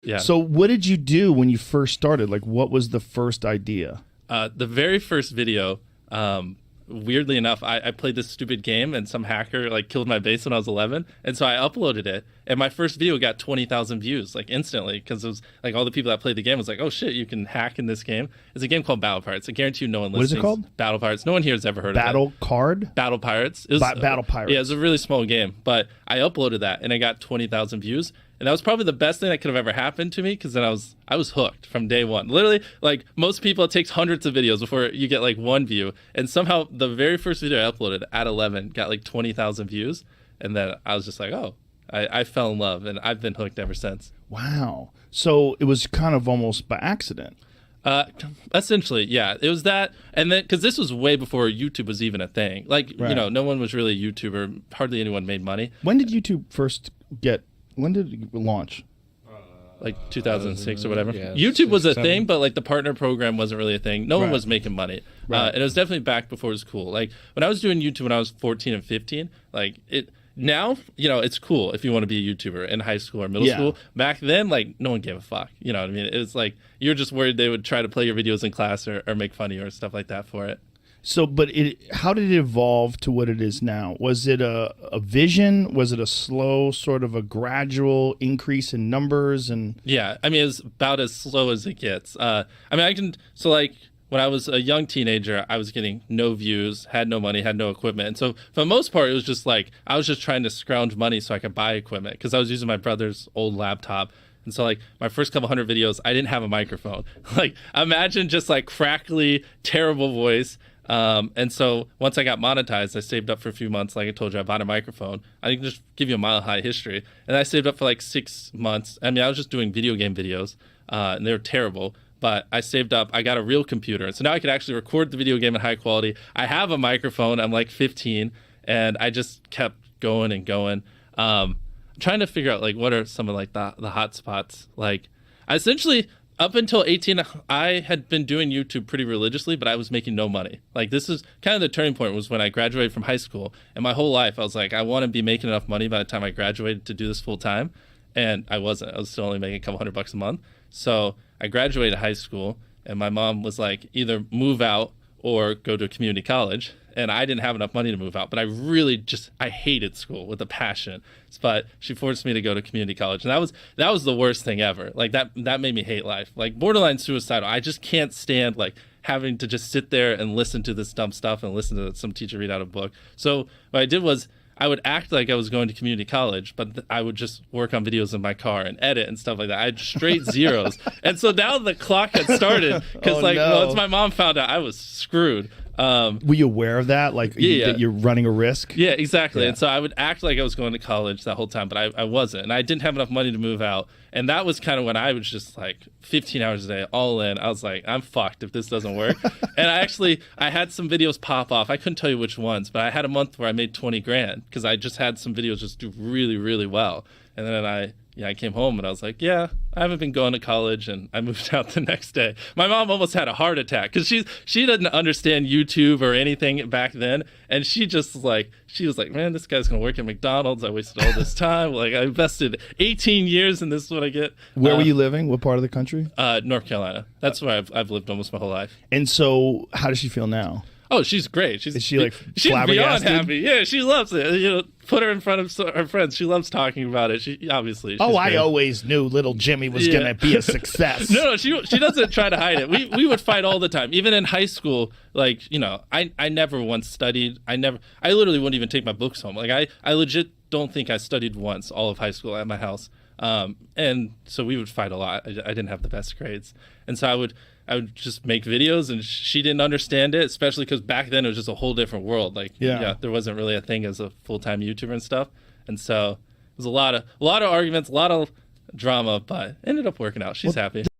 Yeah. So what did you do when you first started? Like, what was the first idea? The very first video, weirdly enough, I played this stupid game and some hacker like killed my base when I was 11. And so I uploaded it. And my first video got 20,000 views like instantly because it was like all the people that played the game was like, oh shit, you can hack in this game. It's a game called Battle Pirates. I guarantee you no one listening. What is it called? Battle Pirates. No one here has ever heard of it. Battle card? Battle Pirates. It was, Battle Pirates. Yeah, it was a really small game. But I uploaded that and I got 20,000 views. And that was probably the best thing that could have ever happened to me because then I was hooked from day one. Literally, like most people, it takes hundreds of videos before you get like one view. And somehow the very first video I uploaded at 11 got like 20,000 views. And then I was just like, oh, I fell in love and I've been hooked ever since. Wow. So it was kind of almost by accident. Essentially, yeah. It was that. And then because this was way before YouTube was even a thing. Like, Right. you know, no one was really a YouTuber. Hardly anyone made money. When did YouTube first get, when did it launch? Like 2006 or whatever. Yeah, YouTube was a 7. thing, but like the partner program wasn't really a thing. No one Right. was making money. Right. And it was definitely back before it was cool. Like when I was doing YouTube when I was 14 and 15, like it now, you know, it's cool if you want to be a YouTuber in high school or middle Yeah. school. Back then, like no one gave a fuck. You know what I mean? It was like you're just worried they would try to play your videos in class or make fun of you or stuff like that for it. So, but how did it evolve to what it is now? Was it a vision? Was it a slow, sort of a gradual increase in numbers? And Yeah, I mean, it's about as slow as it gets. I mean, so like when I was a young teenager, I was getting no views, had no money, had no equipment. And so for the most part, it was just like, I was just trying to scrounge money so I could buy equipment because I was using my brother's old laptop. And so like my first couple hundred videos, I didn't have a microphone. Like imagine just like crackly, terrible voice. And so once I got monetized, I saved up for a few months. Like I told you, I bought a microphone. I can just give you a mile high history. And I saved up for like 6 months. I mean, I was just doing video game videos, and they were terrible. But I saved up. I got a real computer. And so now I could actually record the video game in high quality. I have a microphone. I'm like 15. And I just kept going and going. I'm trying to figure out like what are some of like the hot spots. Like I essentially... Up until 18, I had been doing YouTube pretty religiously, but I was making no money. Like this is kind of the turning point was when I graduated from high school. And my whole life, I was like, I want to be making enough money by the time I graduated to do this full time. And I wasn't. I was still only making a couple $100 a month. So I graduated high school and my mom was like, either move out or go to a community college. And I didn't have enough money to move out, but I hated school with a passion. But she forced me to go to community college, and that was the worst thing ever. Like that made me hate life, like borderline suicidal. I just can't stand like having to just sit there and listen to this dumb stuff and listen to some teacher read out a book. So what I did was I would act like I was going to community college, but I would just work on videos in my car and edit and stuff like that. I had straight zeros. And so now the clock had started because once my mom found out, I was screwed. were you aware of that? Like that you're running a risk? Yeah, exactly. Yeah. And so I would act like I was going to college that whole time, but I wasn't. And I didn't have enough money to move out. And that was kind of when I was just like 15 hours a day, all in. I was like, I'm fucked if this doesn't work. And I had some videos pop off. I couldn't tell you which ones, but I had a month where I made 20 grand because I just had some videos just do really, really well. And then I came home and I was like, yeah, I haven't been going to college, and I moved out the next day. My mom almost had a heart attack because she didn't understand YouTube or anything back then, and she was like, man, this guy's gonna work at McDonald's. I wasted all this time. Like I invested 18 years, and this is what I get. Where were you living? What part of the country? North Carolina. That's where I've lived almost my whole life. And so, how does she feel now? Oh, she's great. Is she like she's beyond flabbergasted? happy. Yeah, she loves it. You know, put her in front of her friends. She loves talking about it. She obviously. Oh, she's I great. always knew little Jimmy was gonna be a success. No, she doesn't try to hide it. We would fight all the time. Even in high school, like, you know, I never once studied. I literally wouldn't even take my books home. Like I legit don't think I studied once all of high school at my house. And so we would fight a lot. I didn't have the best grades. And so I would just make videos, and she didn't understand it, especially because back then it was just a whole different world. Like, there wasn't really a thing as a full-time YouTuber and stuff. And so it was a lot of arguments, a lot of drama, but ended up working out. She's happy.